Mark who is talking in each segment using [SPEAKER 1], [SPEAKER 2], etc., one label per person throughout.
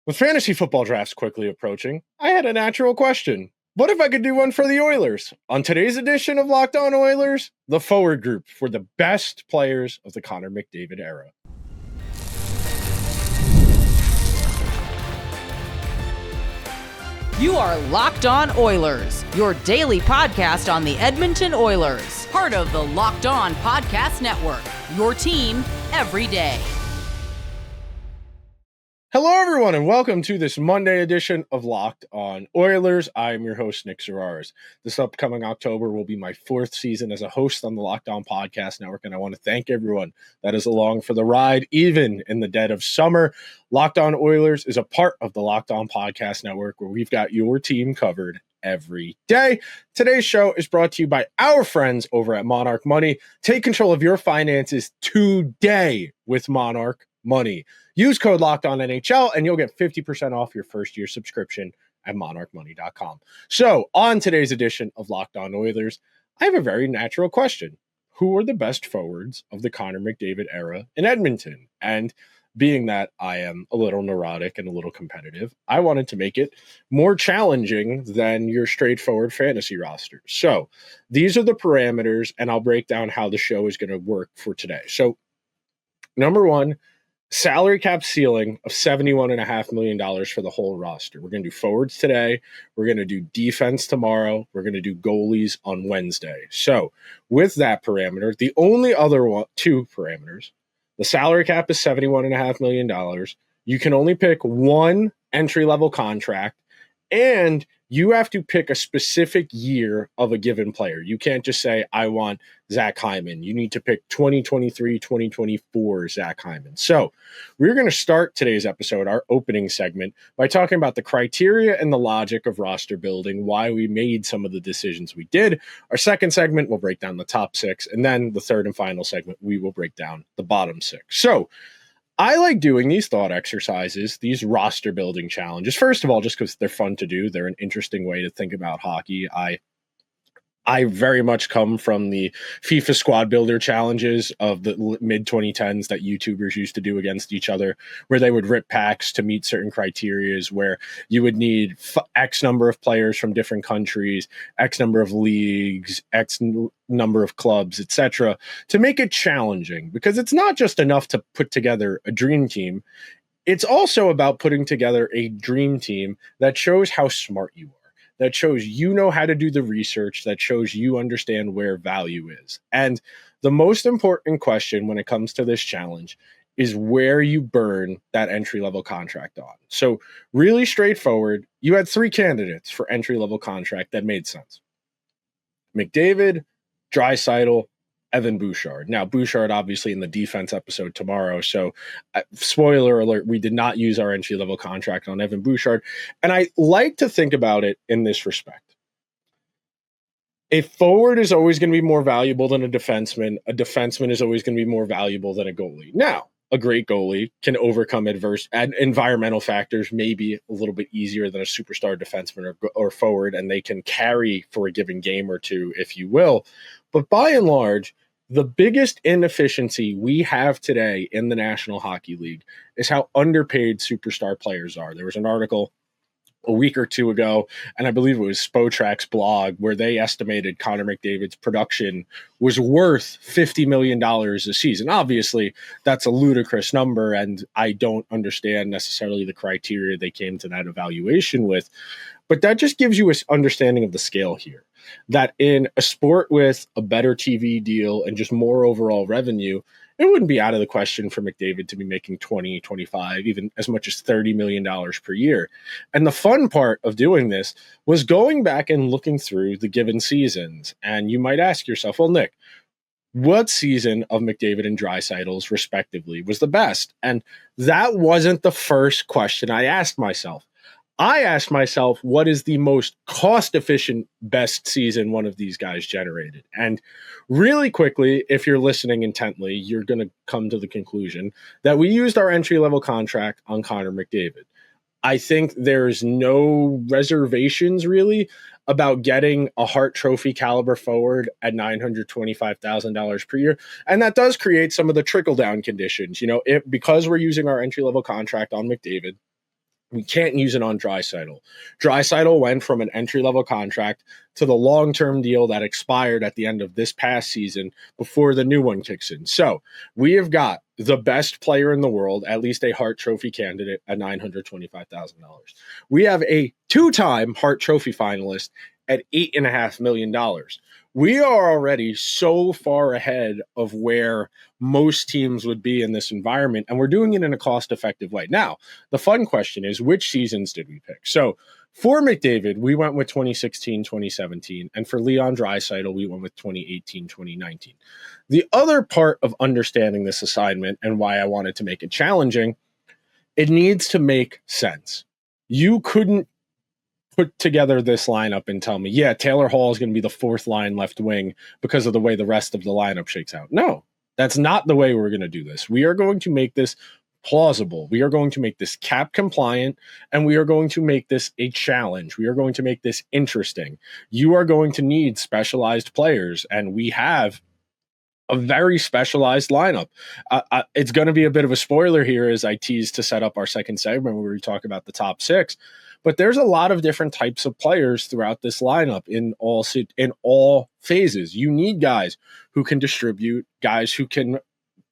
[SPEAKER 1] With fantasy football drafts quickly approaching, I had a natural question. What if I could do one for the Oilers? On today's edition of Locked On Oilers, the forward group for the best players of the Connor McDavid era.
[SPEAKER 2] You are Locked On Oilers, your daily podcast on the Edmonton Oilers, part of the Locked On Podcast Network, your team every day.
[SPEAKER 1] Hello, everyone, and welcome to this Monday edition of Locked On Oilers. I'm your host, Nick Zararas. This upcoming October will be my fourth season as a host on the Locked On Podcast Network, and I want to thank everyone that is along for the ride, even in the dead of summer. Locked On Oilers is a part of the Locked On Podcast Network, where we've got your team covered every day. Today's show is brought to you by our friends over at Monarch Money. Take control of your finances today with Monarch Money. Use code LOCKEDONNHL and you'll get 50% off your first year subscription at monarchmoney.com. So on today's edition of Locked On Oilers, I have a very natural question. Who are the best forwards of the Connor McDavid era in Edmonton? And being that I am a little neurotic and a little competitive, I wanted to make it more challenging than your straightforward fantasy roster. So these are the parameters, and I'll break down how the show is going to work for today. So number one, salary cap ceiling of $71.5 million for the whole roster. We're going to do forwards today. We're going to do defense tomorrow. We're going to do goalies on Wednesday. So with that parameter, the only other two parameters, the salary cap is $71.5 million. You can only pick one entry-level contract, and you have to pick a specific year of a given player. You can't just say, I want Zach Hyman. You need to pick 2023, 2024 Zach Hyman. So we're going to start today's episode, our opening segment, by talking about the criteria and the logic of roster building, why we made some of the decisions we did. Our second segment, we'll break down the top six. And then the third and final segment, we will break down the bottom six. So I like doing these thought exercises, these roster building challenges. First of all, just because they're fun to do. They're an interesting way to think about hockey. I very much come from the FIFA squad builder challenges of the mid 2010s that YouTubers used to do against each other, where they would rip packs to meet certain criterias, where you would need X number of players from different countries, X number of leagues, X number of clubs, etc., to make it challenging, because it's not just enough to put together a dream team. It's also about putting together a dream team that shows how smart you are, that shows you know how to do the research, that shows you understand where value is. And the most important question when it comes to this challenge is where you burn that entry-level contract on. So really straightforward, you had three candidates for entry-level contract that made sense. McDavid, Draisaitl, Evan Bouchard. Now, Bouchard obviously in the defense episode tomorrow, so spoiler alert, we did not use our entry-level contract on Evan Bouchard, and I like to think about it in this respect. A forward is always going to be more valuable than a defenseman is always going to be more valuable than a goalie. Now, a great goalie can overcome adverse and environmental factors maybe a little bit easier than a superstar defenseman or forward, and they can carry for a given game or two, if you will. But by and large, the biggest inefficiency we have today in the National Hockey League is how underpaid superstar players are. There was an article a week or two ago, and I believe it was Spotrack's blog, where they estimated Connor McDavid's production was worth $50 million a season. Obviously, that's a ludicrous number, and I don't understand necessarily the criteria they came to that evaluation with, but that just gives you an understanding of the scale here. That in a sport with a better TV deal and just more overall revenue, it wouldn't be out of the question for McDavid to be making 20, 25, even as much as $30 million per year. And the fun part of doing this was going back and looking through the given seasons. And you might ask yourself, well, Nick, what season of McDavid and Draisaitl's respectively was the best? And that wasn't the first question I asked myself. I asked myself, what is the most cost-efficient best season one of these guys generated? And really quickly, if you're listening intently, you're going to come to the conclusion that we used our entry-level contract on Connor McDavid. I think there's no reservations, really, about getting a Hart Trophy caliber forward at $925,000 per year. And that does create some of the trickle-down conditions. Because we're using our entry-level contract on McDavid, We can't use it on Draisaitl. Draisaitl went from an entry-level contract to the long-term deal that expired at the end of this past season before the new one kicks in. So we have got the best player in the world, at least a Hart Trophy candidate, at $925,000. We have a two-time Hart Trophy finalist at $8.5 million. We are already so far ahead of where most teams would be in this environment, and we're doing it in a cost-effective way. Now, the fun question is, which seasons did we pick? So for McDavid, we went with 2016, 2017, and for Leon Draisaitl, we went with 2018, 2019. The other part of understanding this assignment and why I wanted to make it challenging, it needs to make sense. You couldn't put together this lineup and tell me, yeah, Taylor Hall is going to be the fourth line left wing because of the way the rest of the lineup shakes out. No, that's not the way we're going to do this. We are going to make this plausible. We are going to make this cap compliant, and we are going to make this a challenge. We are going to make this interesting. You are going to need specialized players, and we have a very specialized lineup. It's going to be a bit of a spoiler here as I tease to set up our second segment where we talk about the top six. But there's a lot of different types of players throughout this lineup in all phases. You need guys who can distribute, guys who can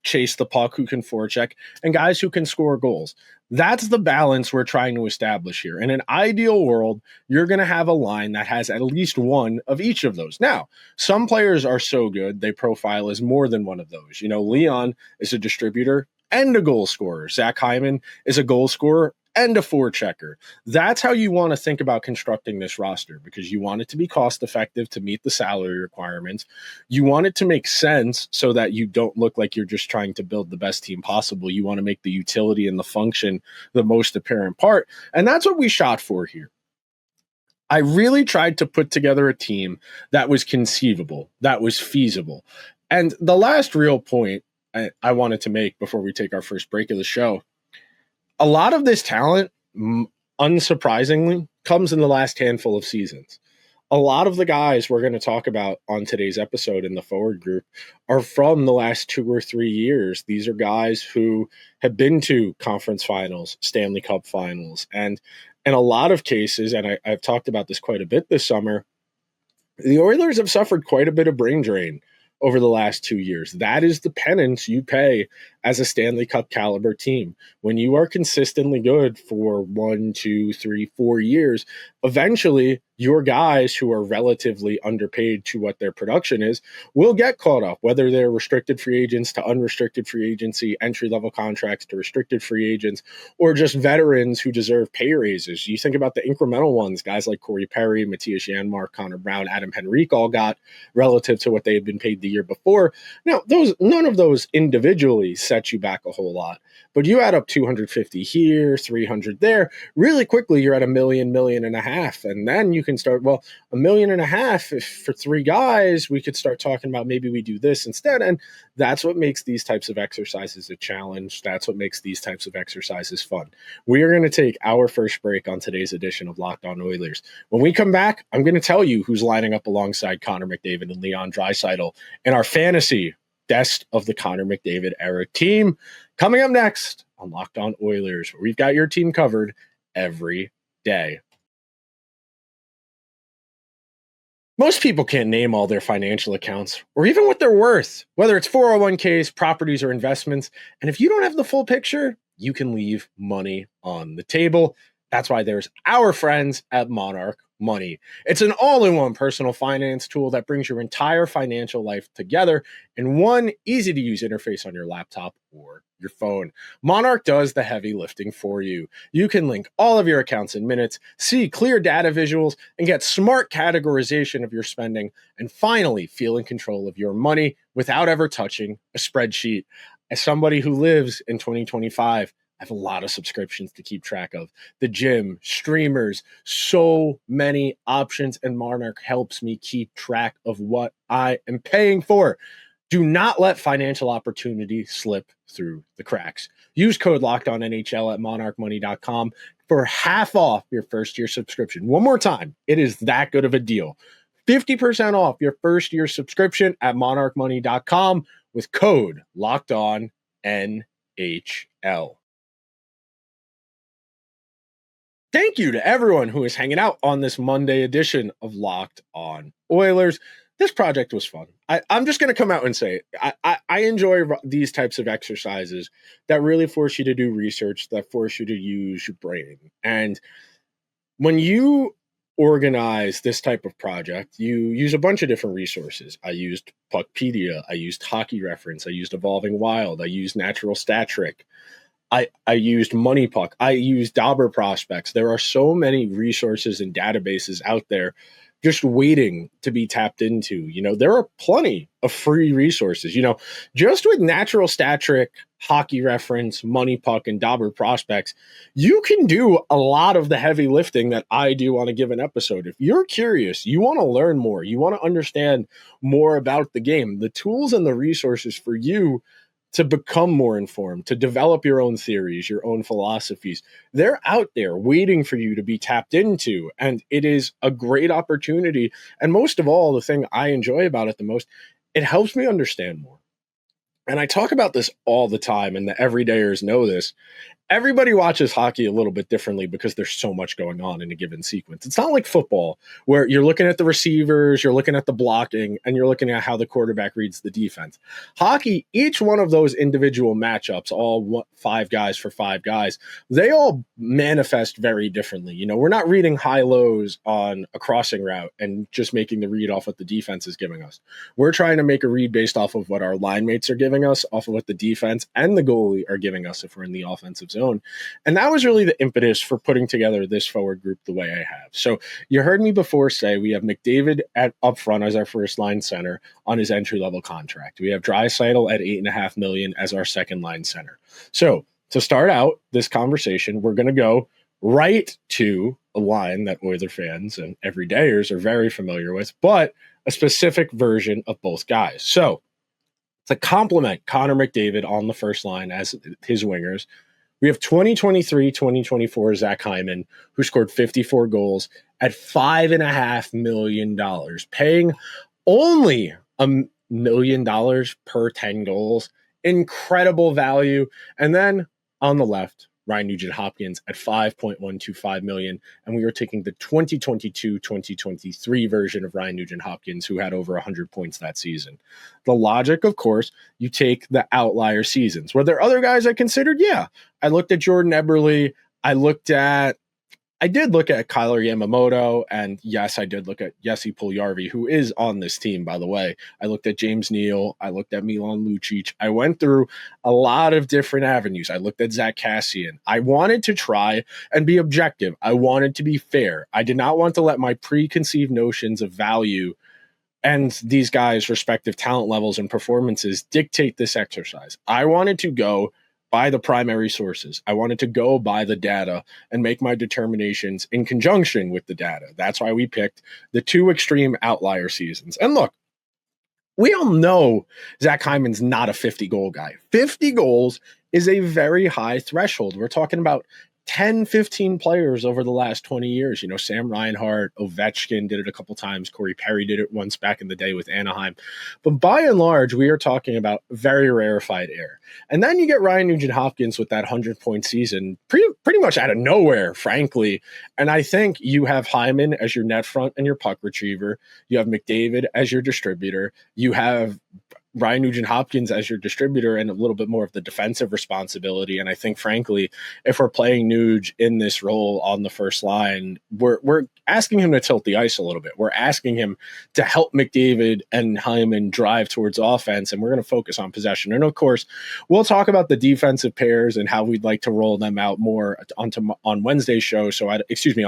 [SPEAKER 1] chase the puck, who can forecheck, and guys who can score goals. That's the balance we're trying to establish here. In an ideal world, you're going to have a line that has at least one of each of those. Now, some players are so good, they profile as more than one of those. You know, Leon is a distributor and a goal scorer. Zach Hyman is a goal scorer and a forechecker. That's how you want to think about constructing this roster, because you want it to be cost effective to meet the salary requirements. You want it to make sense so that you don't look like you're just trying to build the best team possible. You want to make the utility and the function the most apparent part. And that's what we shot for here. I really tried to put together a team that was conceivable, that was feasible. And the last real point I wanted to make before we take our first break of the show, a lot of this talent, unsurprisingly, comes in the last handful of seasons. A lot of the guys we're going to talk about on today's episode in the forward group are from the last 2 or 3 years. These are guys who have been to conference finals, Stanley Cup finals, and in a lot of cases, and I've talked about this quite a bit this summer, the Oilers have suffered quite a bit of brain drain over the last 2 years. That is the penance you pay as a Stanley Cup caliber team. When you are consistently good for 1, 2, 3, 4 years, eventually your guys who are relatively underpaid to what their production is will get caught up, whether they're restricted free agents to unrestricted free agency, entry-level contracts to restricted free agents, or just veterans who deserve pay raises. You think about the incremental ones, guys like Corey Perry, Matthias Janmark, Connor Brown, Adam Henrique all got relative to what they had been paid the year before. Now, none of those individually set you back a whole lot, but you add up 250 here, 300 there, really quickly you're at $1.5 million, and then you can start, well, $1.5 million, if for 3 guys, we could start talking about maybe we do this instead. And that's what makes these types of exercises a challenge. That's what makes these types of exercises fun. We are going to take our first break on today's edition of Locked On Oilers. When we come back, I'm going to tell you who's lining up alongside Connor McDavid and Leon Draisaitl in our fantasy best of the Connor McDavid-era team. Coming up next on Locked On Oilers, where we've got your team covered every day. Most people can't name all their financial accounts or even what they're worth, whether it's 401ks, properties, or investments. And if you don't have the full picture, you can leave money on the table. That's why there's our friends at Monarch Money. It's an all-in-one personal finance tool that brings your entire financial life together in one easy-to-use interface on your laptop or your phone. Monarch does the heavy lifting for you. You can link all of your accounts in minutes, see clear data visuals, and get smart categorization of your spending, and finally feel in control of your money without ever touching a spreadsheet. As somebody who lives in 2025, I have a lot of subscriptions to keep track of. The gym, streamers, so many options, and Monarch helps me keep track of what I am paying for. Do not let financial opportunity slip through the cracks. Use code LOCKEDONNHL at monarchmoney.com for half off your first year subscription. One more time, it is that good of a deal. 50% off your first year subscription at monarchmoney.com with code LOCKEDONNHL. Thank you to everyone who is hanging out on this Monday edition of Locked On Oilers. This project was fun. I'm just going to come out and say it. I enjoy these types of exercises that really force you to do research, that force you to use your brain. And when you organize this type of project, you use a bunch of different resources. I used Puckpedia. I used Hockey Reference. I used Evolving Wild. I used Natural Stat Trick. I used Money Puck. I used Dauber Prospects. There are so many resources and databases out there just waiting to be tapped into. You know, there are plenty of free resources. You know, just with Natural Stat Trick, Hockey Reference, Money Puck, and Dauber Prospects, you can do a lot of the heavy lifting that I do on a given episode. If you're curious, you want to learn more, you want to understand more about the game, the tools and the resources for you to become more informed, to develop your own theories, your own philosophies. They're out there waiting for you to be tapped into. And it is a great opportunity. And most of all, the thing I enjoy about it the most, it helps me understand more. And I talk about this all the time, and the everydayers know this. Everybody watches hockey a little bit differently because there's so much going on in a given sequence. It's not like football where you're looking at the receivers, you're looking at the blocking, and you're looking at how the quarterback reads the defense. Hockey, each one of those individual matchups, all 5 guys for 5 guys, they all manifest very differently. You know, we're not reading high lows on a crossing route and just making the read off what the defense is giving us. We're trying to make a read based off of what our line mates are giving us, off of what the defense and the goalie are giving us if we're in the offensive zone. And that was really the impetus for putting together this forward group the way I have. So you heard me before say we have McDavid up front as our first line center on his entry-level contract. We have Draisaitl at $8.5 million as our second line center. So to start out this conversation, we're going to go right to a line that Oiler fans and everydayers are very familiar with, but a specific version of both guys. So to complement Connor McDavid on the first line as his wingers, we have 2023-2024 Zach Hyman, who scored 54 goals at $5.5 million, paying only $1 million per 10 goals. Incredible value. And then on the left, Ryan Nugent-Hopkins at $5.125 million. And we were taking the 2022-2023 version of Ryan Nugent-Hopkins, who had over 100 points that season. The logic, of course, you take the outlier seasons. Were there other guys I considered? Yeah. I looked at Jordan Eberle. I did look at Kyler Yamamoto, and yes, I did look at Jesse Puljujärvi, who is on this team, by the way. I looked at James Neal. I looked at Milan Lucic. I went through a lot of different avenues. I looked at Zach Kassian. I wanted to try and be objective. I wanted to be fair. I did not want to let my preconceived notions of value and these guys' respective talent levels and performances dictate this exercise. I wanted to go by the primary sources. I wanted to go by the data and make my determinations in conjunction with the data. That's why we picked the 2 extreme outlier seasons. And look, we all know Zach Hyman's not a 50-goal guy. 50 goals is a very high threshold. We're talking about 10, 15 players over the last 20 years. You know, Sam Reinhart, Ovechkin did it a couple times. Corey Perry did it once back in the day with Anaheim. But by and large, we are talking about very rarefied air. And then you get Ryan Nugent-Hopkins with that 100-point season pretty much out of nowhere, frankly. And I think you have Hyman as your net front and your puck retriever. You have McDavid as your distributor. You have Ryan Nugent-Hopkins as your distributor and a little bit more of the defensive responsibility. And I think, frankly, if we're playing Nuge in this role on the first line, we're asking him to tilt the ice a little bit. We're asking him to help McDavid and Hyman drive towards offense, and we're going to focus on possession. And, of course, we'll talk about the defensive pairs and how we'd like to roll them out more on Wednesday's show. On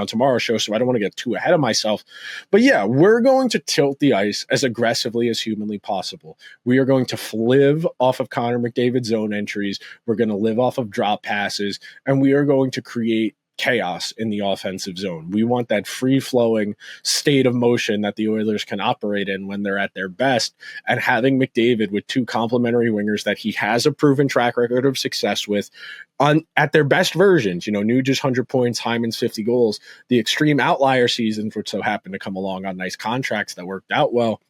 [SPEAKER 1] tomorrow's show, so I don't want to get too ahead of myself. But, yeah, we're going to tilt the ice as aggressively as humanly possible. We are going to live off of Connor McDavid's zone entries. We're going to live off of drop passes, and we are going to create chaos in the offensive zone. We want that free-flowing state of motion that the Oilers can operate in when they're at their best, and having McDavid with 2 complementary wingers that he has a proven track record of success with at their best versions. You know, Nuge's 100 points, Hyman's 50 goals, the extreme outlier seasons, which so happened to come along on nice contracts that worked out well.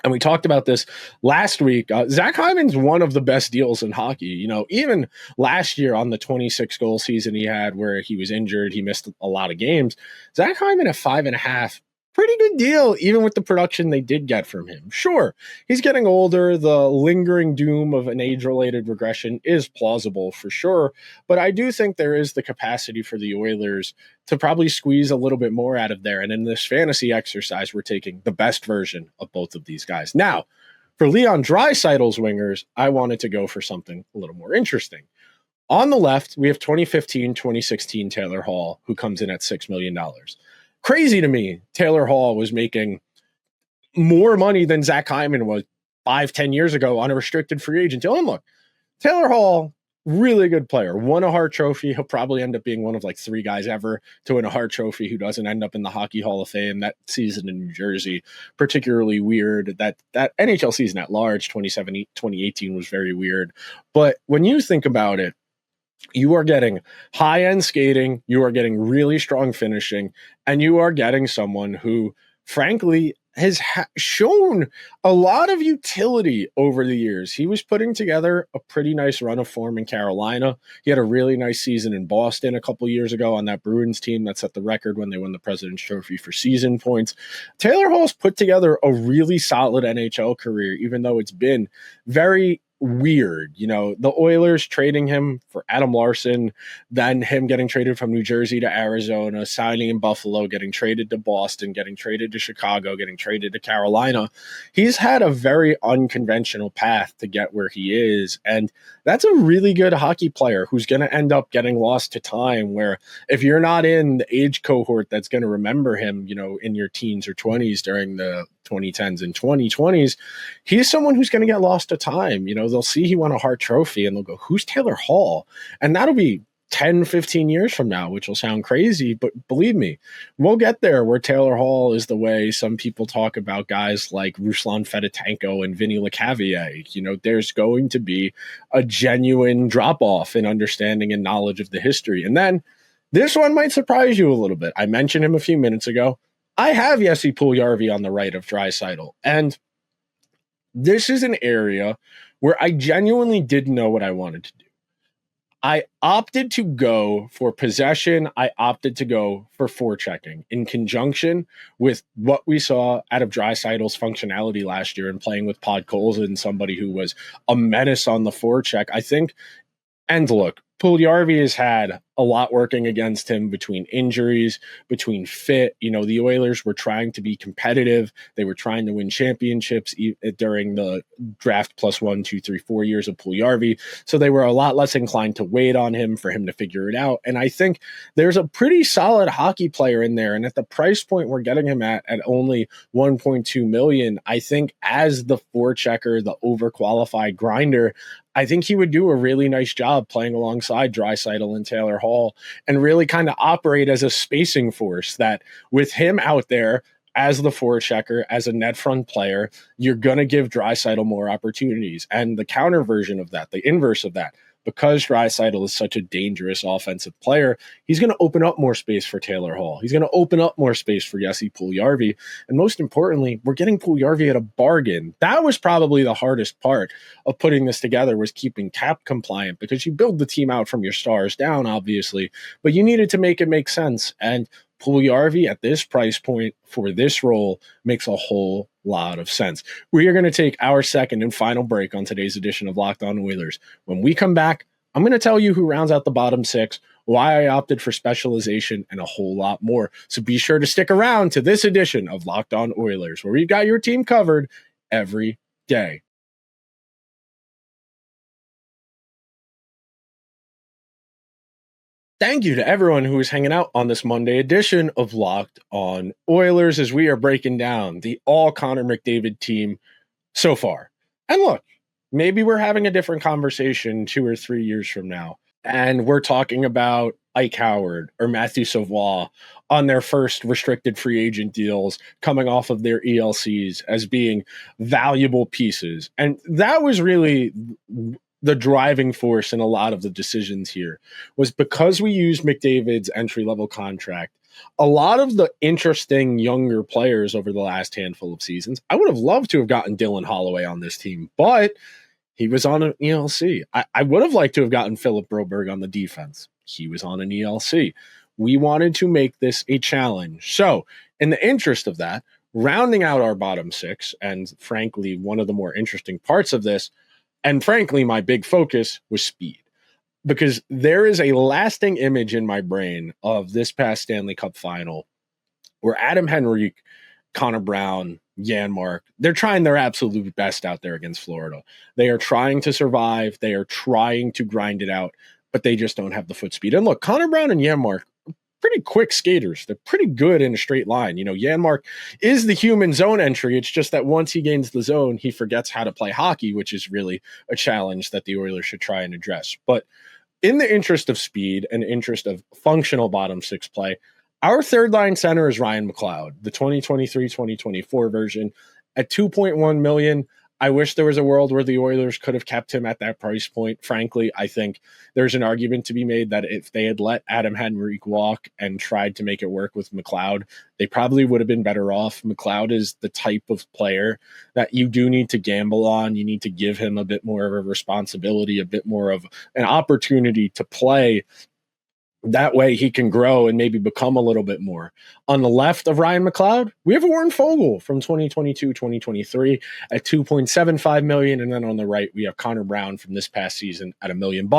[SPEAKER 1] And we talked about this last week. Zach Hyman's one of the best deals in hockey. You know, even last year on the 26 goal season he had where he was injured, he missed a lot of games. Zach Hyman at 5.5, pretty good deal, even with the production they did get from him. Sure, he's getting older. The lingering doom of an age-related regression is plausible for sure. But I do think there is the capacity for the Oilers to probably squeeze a little bit more out of there. And in this fantasy exercise, we're taking the best version of both of these guys. Now, for Leon Draisaitl's wingers, I wanted to go for something a little more interesting. On the left, we have 2015-2016 Taylor Hall, who comes in at $6 million. Crazy to me, Taylor Hall was making more money than Zach Hyman was 5-10 years ago on a restricted free agent deal. And look, Taylor Hall, really good player, won a Hart Trophy. He'll probably end up being one of like 3 guys ever to win a Hart Trophy who doesn't end up in the Hockey Hall of Fame. That season in New Jersey, particularly weird. That NHL season at large, 2017, 2018 was very weird. But when you think about it, you are getting high-end skating, you are getting really strong finishing, and you are getting someone who, frankly, has shown a lot of utility over the years. He was putting together a pretty nice run of form in Carolina. He had a really nice season in Boston a couple years ago on that Bruins team that set the record when they won the President's Trophy for season points. Taylor Hall's put together a really solid NHL career, even though it's been very weird. You know, the Oilers trading him for Adam Larson, then him getting traded from New Jersey to Arizona, signing in Buffalo, getting traded to Boston, getting traded to Chicago, getting traded to Carolina. He's had a very unconventional path to get where he is. And that's a really good hockey player who's going to end up getting lost to time, where if you're not in the age cohort that's going to remember him, you know, in your teens or 20s during the 2010s and 2020s, he's someone who's going to get lost to time. You know, they'll see he won a Hart Trophy and they'll go, who's Taylor Hall? And that'll be 10, 15 years from now, which will sound crazy, but believe me, we'll get there where Taylor Hall is the way some people talk about guys like Ruslan Fedotenko and Vinny Lecavalier. You know, there's going to be a genuine drop-off in understanding and knowledge of the history. And then this one might surprise you a little bit. I mentioned him a few minutes ago. I have Jesse Puljujärvi on the right of Draisaitl, and this is an area where I genuinely didn't know what I wanted to do. I opted to go for possession. I opted to go for forechecking in conjunction with what we saw out of Draisaitl's functionality last year and playing with Podkolzin, somebody who was a menace on the forecheck. I think, and look, Puljujärvi has had a lot working against him between injuries, between fit. You know, the Oilers were trying to be competitive. They were trying to win championships during the draft plus 1, 2, 3, 4 years of Puljujärvi. So they were a lot less inclined to wait on him for him to figure it out. And I think there's a pretty solid hockey player in there. And at the price point we're getting him at only $1.2 million, I think as the forechecker, the overqualified grinder, I think he would do a really nice job playing alongside Draisaitl and Taylor Hall and really kind of operate as a spacing force that with him out there as the forechecker, as a net front player, you're going to give Draisaitl more opportunities. And the counter version of that, the inverse of that, because Draisaitl is such a dangerous offensive player, he's going to open up more space for Taylor Hall. He's going to open up more space for Jesse Puljujärvi. And most importantly, we're getting Puljujärvi at a bargain. That was probably the hardest part of putting this together, was keeping cap compliant, because you build the team out from your stars down, obviously, but you needed to make it make sense. And Puljujärvi at this price point for this role makes a whole lot of sense. We are going to take our second and final break on today's edition of Locked On Oilers. When we come back, I'm going to tell you who rounds out the bottom 6, why I opted for specialization, and a whole lot more. So be sure to stick around to this edition of Locked On Oilers, where we've got your team covered every day. Thank you to everyone who is hanging out on this Monday edition of Locked On Oilers as we are breaking down the All Connor McDavid team so far. And look, maybe we're having a different conversation 2 or 3 years from now, and we're talking about Ike Howard or Matthew Savoie on their first restricted free agent deals coming off of their ELCs as being valuable pieces. And that was really the driving force in a lot of the decisions here was because we used McDavid's entry-level contract. A lot of the interesting younger players over the last handful of seasons, I would have loved to have gotten Dylan Holloway on this team, but he was on an ELC. I would have liked to have gotten Philip Broberg on the defense. He was on an ELC. We wanted to make this a challenge. So, in the interest of that, rounding out our bottom six, and frankly, one of the more interesting parts of this, and frankly, my big focus was speed. Because there is a lasting image in my brain of this past Stanley Cup final where Adam Henrique, Connor Brown, Janmark, they're trying their absolute best out there against Florida. They are trying to survive. They are trying to grind it out, but they just don't have the foot speed. And look, Connor Brown and Janmark are pretty quick skaters. They're pretty good in a straight line. You know, Janmark is the human zone entry. It's just that once he gains the zone, he forgets how to play hockey, which is really a challenge that the Oilers should try and address. But in the interest of speed and interest of functional bottom six play, our third line center is Ryan McLeod, the 2023-2024 version at $2.1 million. I wish there was a world where the Oilers could have kept him at that price point. Frankly, I think there's an argument to be made that if they had let Adam Henrique walk and tried to make it work with McLeod, they probably would have been better off. McLeod is the type of player that you do need to gamble on. You need to give him a bit more of a responsibility, a bit more of an opportunity to play. That way he can grow and maybe become a little bit more. On the left of Ryan McLeod, we have Warren Foegele from 2022-2023 at $2.75 million. And then on the right, we have Connor Brown from this past season at $1 million.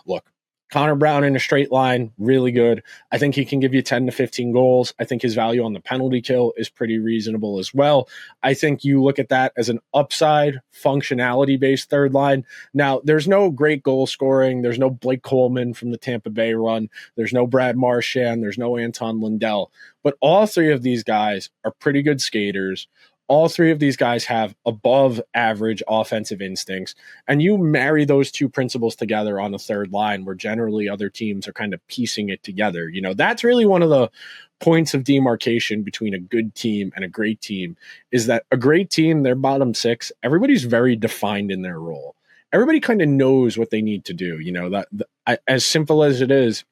[SPEAKER 1] Look, Connor Brown in a straight line, really good. I think he can give you 10 to 15 goals. I think his value on the penalty kill is pretty reasonable as well. I think you look at that as an upside, functionality-based third line. Now, there's no great goal scoring. There's no Blake Coleman from the Tampa Bay run. There's no Brad Marchand. There's no Anton Lundell. But all three of these guys are pretty good skaters. All three of these guys have above average offensive instincts, and you marry those two principles together on the third line where generally other teams are kind of piecing it together. You know, that's really one of the points of demarcation between a good team and a great team is that a great team, their bottom six, everybody's very defined in their role. Everybody kind of knows what they need to do. You know, as simple as it is,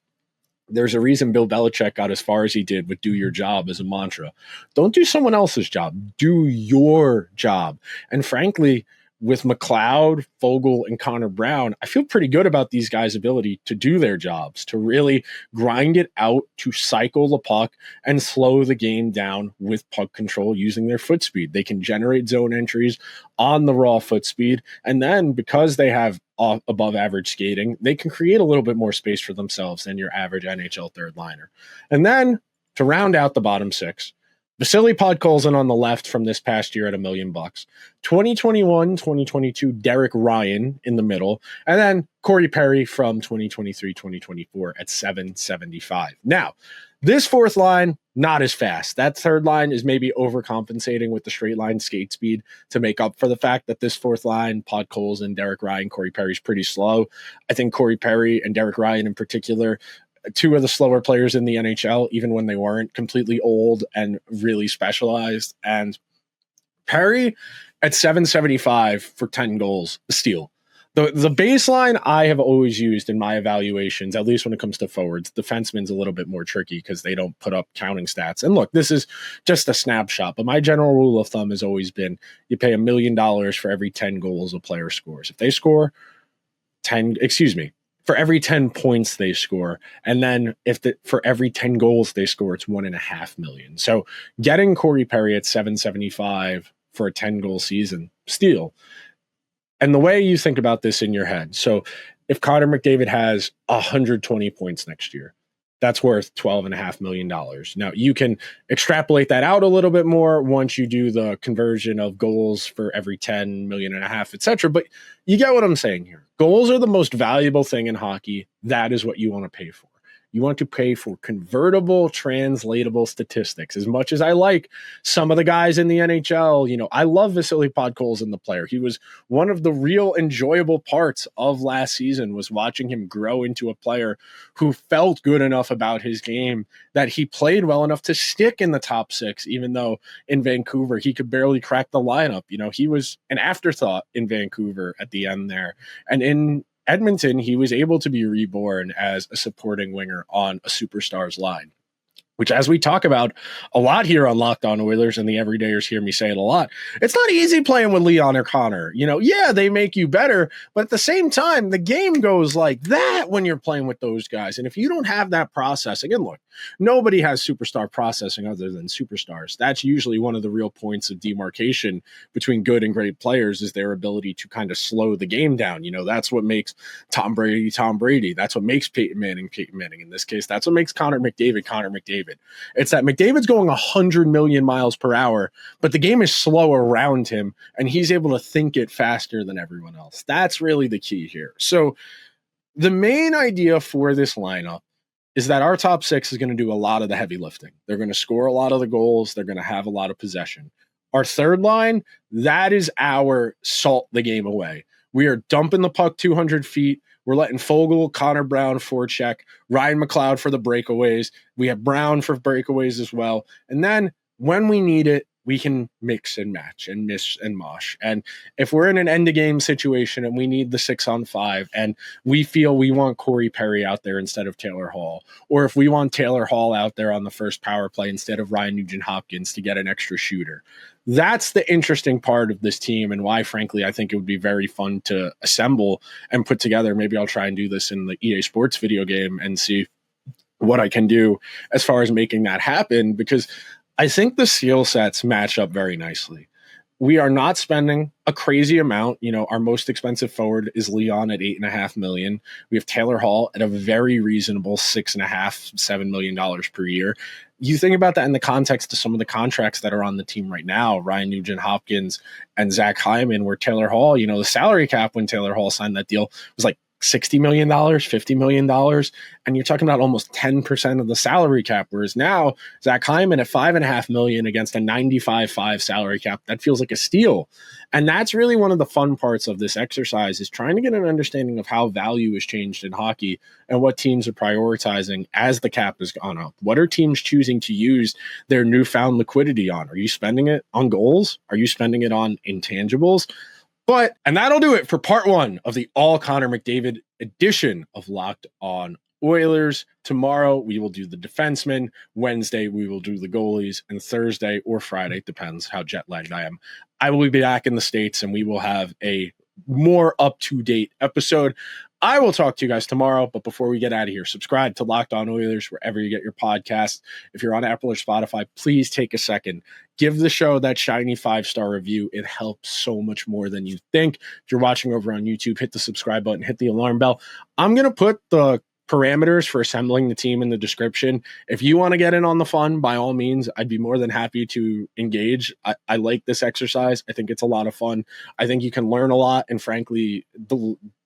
[SPEAKER 1] there's a reason Bill Belichick got as far as he did with do your job as a mantra. Don't do someone else's job. Do your job. And frankly, with McLeod, Foegele, and Connor Brown, I feel pretty good about these guys' ability to do their jobs, to really grind it out, to cycle the puck and slow the game down with puck control using their foot speed. They can generate zone entries on the raw foot speed. And then because they have above average skating, they can create a little bit more space for themselves than your average NHL third liner. And then to round out the bottom six, Vasily Podkolzin on the left from this past year at $1 million. 2021, 2022, Derek Ryan in the middle. And then Corey Perry from 2023, 2024 at $775. Now, this fourth line, not as fast. That third line is maybe overcompensating with the straight line skate speed to make up for the fact that this fourth line, Podkolzin, Derek Ryan, Corey Perry is pretty slow. I think Corey Perry and Derek Ryan in particular, two of the slower players in the NHL, even when they weren't completely old and really specialized. And Perry at $775 for 10 goals, a steal. The baseline I have always used in my evaluations, at least when it comes to forwards, defensemen's a little bit more tricky because they don't put up counting stats. And look, this is just a snapshot, but my general rule of thumb has always been you pay $1 million for every 10 goals a player scores. If they score for every 10 points they score. And then for every 10 goals they score, it's $1.5 million. So getting Corey Perry at $775 for a 10 goal season, steal. And the way you think about this in your head. So if Connor McDavid has 120 points next year, that's worth $12.5 million. Now you can extrapolate that out a little bit more once you do the conversion of goals for every 10 million and a half, etc. But you get what I'm saying here. Goals are the most valuable thing in hockey. That is what you want to pay for. You want to pay for convertible, translatable statistics. As much as I like some of the guys in the NHL, I love Vasily Podkolzin, the player. He was one of the real enjoyable parts of last season, was watching him grow into a player who felt good enough about his game that he played well enough to stick in the top six, even though in Vancouver he could barely crack the lineup. He was an afterthought in Vancouver at the end there. And in Edmonton, he was able to be reborn as a supporting winger on a superstars line, which, as we talk about a lot here on Locked On Oilers, and the everydayers hear me say it a lot, it's not easy playing with Leon or Connor. Yeah, they make you better, but at the same time, the game goes like that when you're playing with those guys. And if you don't have that processing, and look, nobody has superstar processing other than superstars. That's usually one of the real points of demarcation between good and great players, is their ability to kind of slow the game down. That's what makes Tom Brady Tom Brady. That's what makes Peyton Manning Peyton Manning. In this case, that's what makes Connor McDavid Connor McDavid. It's that McDavid's going 100 million miles per hour, but the game is slow around him, and he's able to think it faster than everyone else. That's really the key here. So the main idea for this lineup is that our top six is going to do a lot of the heavy lifting. They're going to score a lot of the goals. They're going to have a lot of possession. Our third line, that is our salt the game away. We are dumping the puck 200 feet. We're letting Fogle, Connor Brown forecheck, Ryan McLeod for the breakaways. We have Brown for breakaways as well. And then when we need it, we can mix and match and miss and mosh. And if we're in an end-of-game situation and we need the 6-on-5 and we feel we want Corey Perry out there instead of Taylor Hall, or if we want Taylor Hall out there on the first power play instead of Ryan Nugent-Hopkins to get an extra shooter, that's the interesting part of this team, and why, frankly, I think it would be very fun to assemble and put together. Maybe I'll try and do this in the EA Sports video game and see what I can do as far as making that happen, because I think the skill sets match up very nicely. We are not spending a crazy amount. Our most expensive forward is Leon at $8.5 million. We have Taylor Hall at a very reasonable $6.5-7 million per year. You think about that in the context of some of the contracts that are on the team right now, Ryan Nugent-Hopkins and Zach Hyman, where Taylor Hall, the salary cap when Taylor Hall signed that deal was like $60 million, $50 million. And you're talking about almost 10% of the salary cap. Whereas now Zach Hyman at $5.5 million against a 95.5 salary cap, that feels like a steal. And that's really one of the fun parts of this exercise, is trying to get an understanding of how value has changed in hockey and what teams are prioritizing as the cap has gone up. What are teams choosing to use their newfound liquidity on? Are you spending it on goals? Are you spending it on intangibles? And that'll do it for part one of the All Connor McDavid edition of Locked On Oilers. Tomorrow we will do the defensemen. Wednesday we will do the goalies. And Thursday or Friday, depends how jet lagged I am, I will be back in the States and we will have a more up-to-date episode. I will talk to you guys tomorrow, but before we get out of here, subscribe to Locked On Oilers wherever you get your podcasts. If you're on Apple or Spotify, please take a second. Give the show that shiny 5-star review. It helps so much more than you think. If you're watching over on YouTube, hit the subscribe button, hit the alarm bell. I'm going to put the parameters for assembling the team in the description. If you want to get in on the fun, by all means, I'd be more than happy to engage. I like this exercise. I think it's a lot of fun. I think you can learn a lot and, frankly,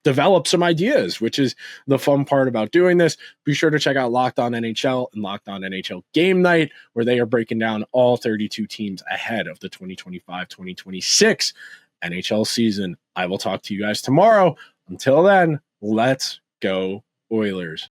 [SPEAKER 1] develop some ideas, which is the fun part about doing this. Be sure to check out Locked On NHL and Locked On NHL Game Night, where they are breaking down all 32 teams ahead of the 2025-2026 NHL season. I will talk to you guys tomorrow. Until then, let's go Oilers.